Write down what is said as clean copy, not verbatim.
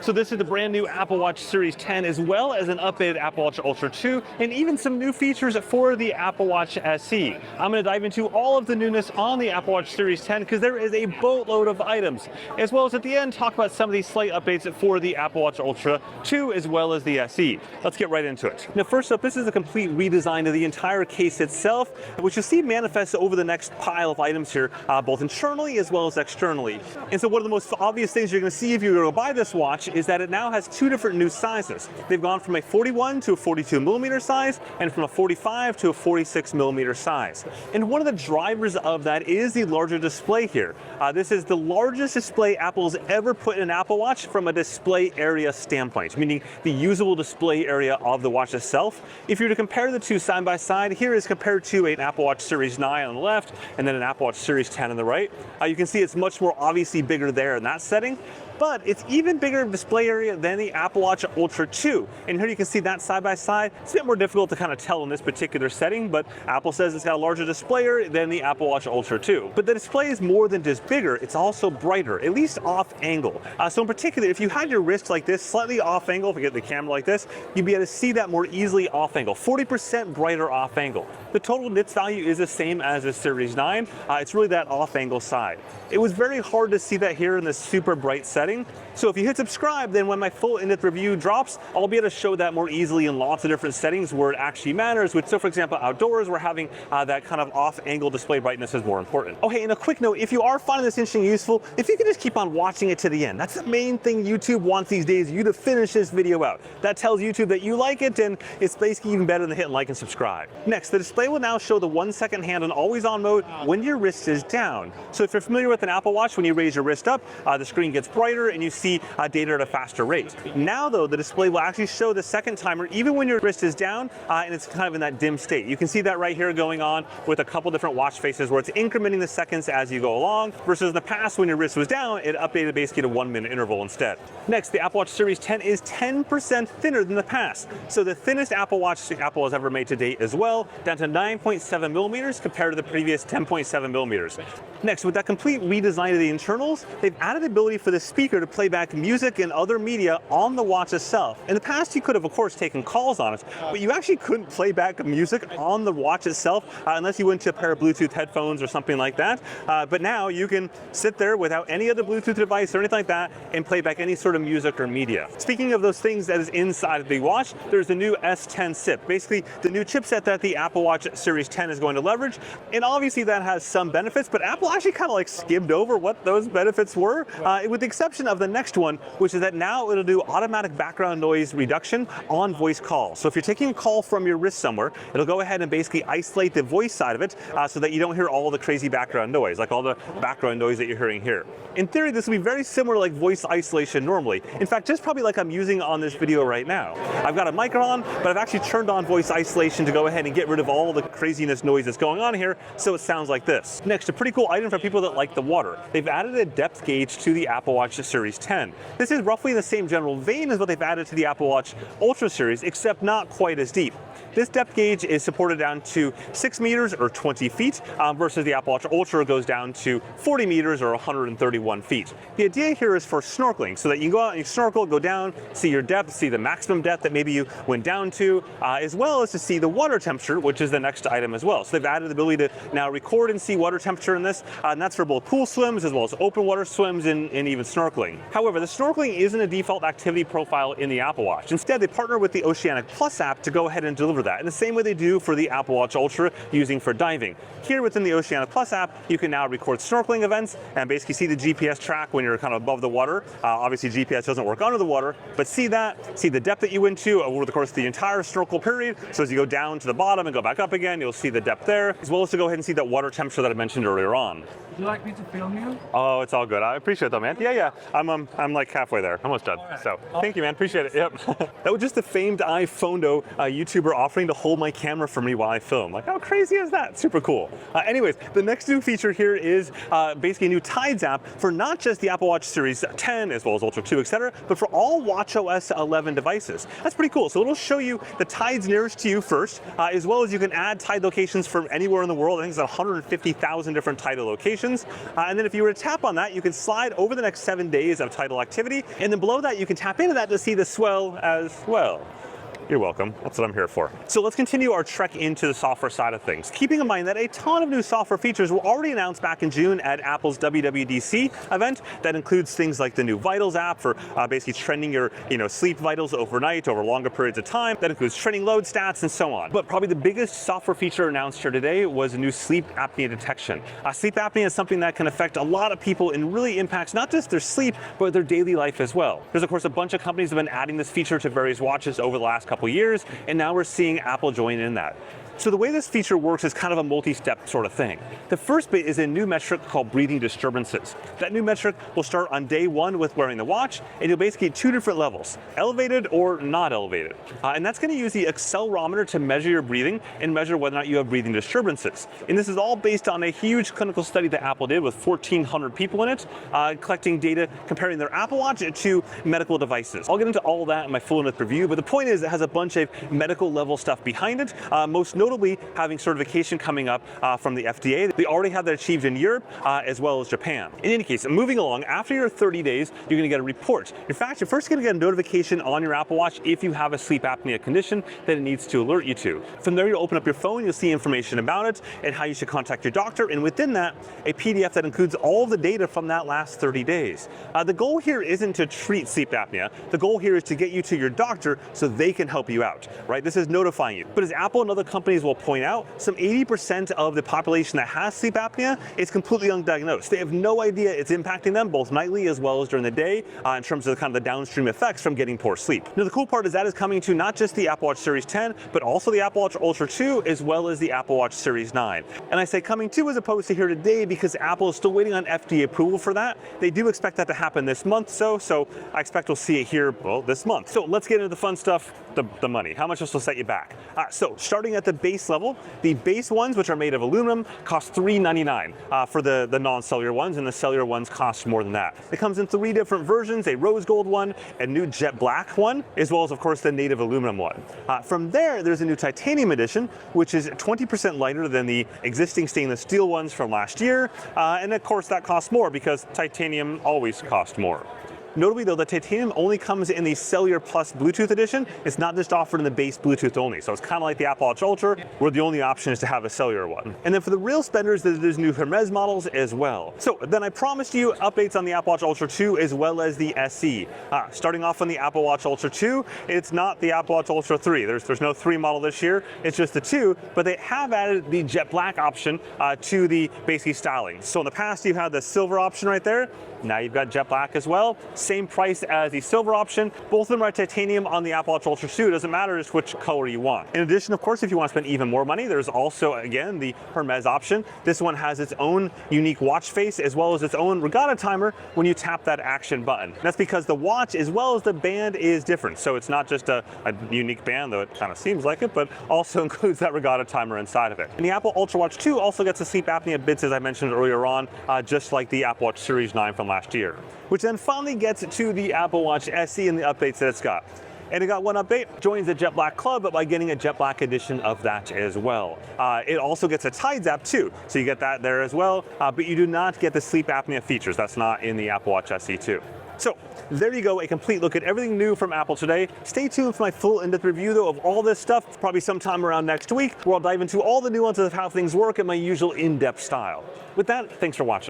So this is the brand new Apple Watch Series 10, as well as an updated Apple Watch Ultra 2, and even some new features for the Apple Watch SE. I'm going to dive into all of the newness on the Apple Watch Series 10 because there is a boatload of items, as well as at the end talk about some of these slight updates for the Apple Watch Ultra 2 as well as the SE. Let's get right into it. Now first up, this is a complete redesign of the entire case itself, which you'll see manifest over the next pile of items here, both internally as well as externally. And so one of the most obvious things you're going to see if you're going to buy this watch is that it now has two different new sizes. They've gone from a 41 to a 42 millimeter size and from a 45 to a 46 millimeter size. And one of the drivers of that is the larger display here. This is the largest display Apple's ever put in an Apple Watch from a display area standpoint, meaning the usable display area of the watch itself. If you were to compare the two side by side, here is compared to an Apple Watch Series 9 on the left and then an Apple Watch Series 10 on the right. You can see it's much more obviously bigger there in that setting. But it's even bigger display area than the Apple Watch Ultra 2. And here you can see that side by side. It's a bit more difficult to kind of tell in this particular setting, but Apple says it's got a larger display area than the Apple Watch Ultra 2. But the display is more than just bigger, it's also brighter, at least off angle. So in particular, if you had your wrist like this, slightly off angle, if you get the camera like this, you'd be able to see that more easily off angle, 40% brighter off angle. The total nits value is the same as the Series 9. It's really that off angle side. It was very hard to see that here in this super bright setting. So if you hit subscribe, then when my full in-depth review drops, I'll be able to show that more easily in lots of different settings where it actually matters. So for example, outdoors, we're having that kind of off-angle display brightness is more important. Okay, and a quick note, if you are finding this interesting and useful, if you could just keep on watching it to the end. That's the main thing YouTube wants these days, you to finish this video out. That tells YouTube that you like it, and it's basically even better than hitting like and subscribe. Next, the display will now show the 1 second hand on always on mode when your wrist is down. So if you're familiar with an Apple Watch, when you raise your wrist up, the screen gets brighter and you see data at a faster rate. Now though, the display will actually show the second timer even when your wrist is down and it's kind of in that dim state. You can see that right here going on with a couple different watch faces where it's incrementing the seconds as you go along, versus in the past when your wrist was down, it updated basically to 1 minute interval instead. Next, the Apple Watch Series 10 is 10% thinner than the past. So the thinnest Apple Watch Apple has ever made to date as well, down to 9.7 millimeters compared to the previous 10.7 millimeters. Next, with that complete redesign of the internals, they've added the ability for the speaker to play back music and other media on the watch itself. In the past, you could have, of course, taken calls on it, but you actually couldn't play back music on the watch itself unless you went to a pair of Bluetooth headphones or something like that. But now you can sit there without any other Bluetooth device or anything like that and play back any sort of music or media. Speaking of those things that is inside of the watch, there's the new S10 SIP, basically the new chipset that the Apple Watch Series 10 is going to leverage. And obviously that has some benefits, but Apple actually kind of like skimmed over what those benefits were, with the exception of the next one, which is that now it'll do automatic background noise reduction on voice calls. So if you're taking a call from your wrist somewhere, it'll go ahead and basically isolate the voice side of it so that you don't hear all the crazy background noise, like all the background noise that you're hearing here. In theory, this will be very similar to like voice isolation normally. In fact, just probably like I'm using on this video right now. I've got a mic on, but I've actually turned on voice isolation to go ahead and get rid of all the craziness noise that's going on here, so it sounds like this. Next, a pretty cool item for people that like the water. They've added a depth gauge to the Apple Watch Series 10. This is roughly in the same general vein as what they've added to the Apple Watch Ultra series, except not quite as deep. This depth gauge is supported down to 6 meters or 20 feet, versus the Apple Watch Ultra goes down to 40 meters or 131 feet. The idea here is for snorkeling, so that you go out and you snorkel, go down, see your depth, see the maximum depth that maybe you went down to, as well as to see the water temperature, which is the next item as well. So they've added the ability to now record and see water temperature in this, and that's for both pool swims as well as open water swims and even snorkeling. However, the snorkeling isn't a default activity profile in the Apple Watch. Instead, they partner with the Oceanic Plus app to go ahead and deliver that in the same way they do for the Apple Watch Ultra using for diving. Here within the Oceanic Plus app, you can now record snorkeling events and basically see the GPS track when you're kind of above the water. Obviously, GPS doesn't work under the water, but see the depth that you went to over the course of the entire snorkel period. So as you go down to the bottom and go back up again, you'll see the depth there, as well as to go ahead and see that water temperature that I mentioned earlier on. Would you like me to film you? Oh, it's all good. I appreciate that, man. Yeah. I'm like halfway there. Almost done. Right. So thank you, man. Appreciate it. Yep. That was just the famed iPhoto YouTuber offering to hold my camera for me while I film. Like, how crazy is that? Super cool. Anyways, the next new feature here is basically a new Tides app for not just the Apple Watch Series 10 as well as Ultra 2, etc., but for all watchOS 11 devices. That's pretty cool. So it'll show you the tides nearest to you first, as well as you can add tide locations from anywhere in the world. I think it's 150,000 different tidal locations. notifications. And then if you were to tap on that, you can slide over the next 7 days of tidal activity. And then below that, you can tap into that to see the swell as well. You're welcome. That's what I'm here for. So let's continue our trek into the software side of things, keeping in mind that a ton of new software features were already announced back in June at Apple's WWDC event. That includes things like the new Vitals app for basically trending your sleep vitals overnight over longer periods of time. That includes trending load stats and so on. But probably the biggest software feature announced here today was a new sleep apnea detection. Sleep apnea is something that can affect a lot of people and really impacts not just their sleep, but their daily life as well. There's of course a bunch of companies that have been adding this feature to various watches over the last couple years, and now we're seeing Apple join in that. So the way this feature works is kind of a multi-step sort of thing. The first bit is a new metric called breathing disturbances. That new metric will start on day 1 with wearing the watch, and you'll basically get 2 different levels, elevated or not elevated. And that's going to use the accelerometer to measure your breathing and measure whether or not you have breathing disturbances. And this is all based on a huge clinical study that Apple did with 1,400 people in it, collecting data comparing their Apple Watch to medical devices. I'll get into all of that in my full-in-depth review, but the point is it has a bunch of medical level stuff behind it, most notably having certification coming up from the FDA. They already have that achieved in Europe as well as Japan. In any case, moving along, after your 30 days, you're going to get a report. In fact, you're first going to get a notification on your Apple Watch if you have a sleep apnea condition that it needs to alert you to. From there, you'll open up your phone, you'll see information about it and how you should contact your doctor, and within that, a PDF that includes all of the data from that last 30 days. The goal here isn't to treat sleep apnea. The goal here is to get you to your doctor so they can help you out, right? This is notifying you. But as Apple and other companies will point out, some 80% of the population that has sleep apnea is completely undiagnosed. They have no idea it's impacting them both nightly as well as during the day in terms of kind of the downstream effects from getting poor sleep. Now the cool part is that is coming to not just the Apple Watch Series 10, but also the Apple Watch Ultra 2 as well as the Apple Watch Series 9. And I say coming to as opposed to here today because Apple is still waiting on FDA approval for that. They do expect that to happen this month, so I expect we'll see it here, well, this month. So let's get into the fun stuff, the money. How much this will set you back? So starting at the base level, the base ones, which are made of aluminum, cost $399 for the non-cellular ones, and the cellular ones cost more than that. It comes in 3 different versions, a rose gold one, a new jet black one, as well as, of course, the native aluminum one. From there, there's a new titanium edition, which is 20% lighter than the existing stainless steel ones from last year, and of course, that costs more because titanium always costs more. Notably though, the titanium only comes in the Cellular Plus Bluetooth edition. It's not just offered in the base Bluetooth only. So it's kind of like the Apple Watch Ultra, where the only option is to have a cellular one. And then for the real spenders, there's new Hermes models as well. So then I promised you updates on the Apple Watch Ultra 2 as well as the SE. Starting off on the Apple Watch Ultra 2, it's not the Apple Watch Ultra 3. There's no 3 model this year, it's just the 2, but they have added the jet black option to the basic styling. So in the past, you had the silver option right there. Now you've got jet black as well. Same price as the silver option. Both of them are titanium on the Apple Watch Ultra 2. It doesn't matter just which color you want. In addition, of course, if you want to spend even more money, there's also, again, the Hermes option. This one has its own unique watch face as well as its own regatta timer when you tap that action button. That's because the watch as well as the band is different. So it's not just a unique band, though it kind of seems like it, but also includes that regatta timer inside of it. And the Apple Ultra Watch 2 also gets the sleep apnea bits, as I mentioned earlier on, just like the Apple Watch Series 9 from last year. Which then finally gets to the Apple Watch SE and the updates that it's got. And it got one update, joins the Jet Black Club, but by getting a Jet Black edition of that as well. It also gets a Tides app too, so you get that there as well, but you do not get the sleep apnea features. That's not in the Apple Watch SE 2. So there you go, a complete look at everything new from Apple today. Stay tuned for my full in-depth review though of all this stuff, probably sometime around next week, where I'll dive into all the nuances of how things work in my usual in-depth style. With that, thanks for watching.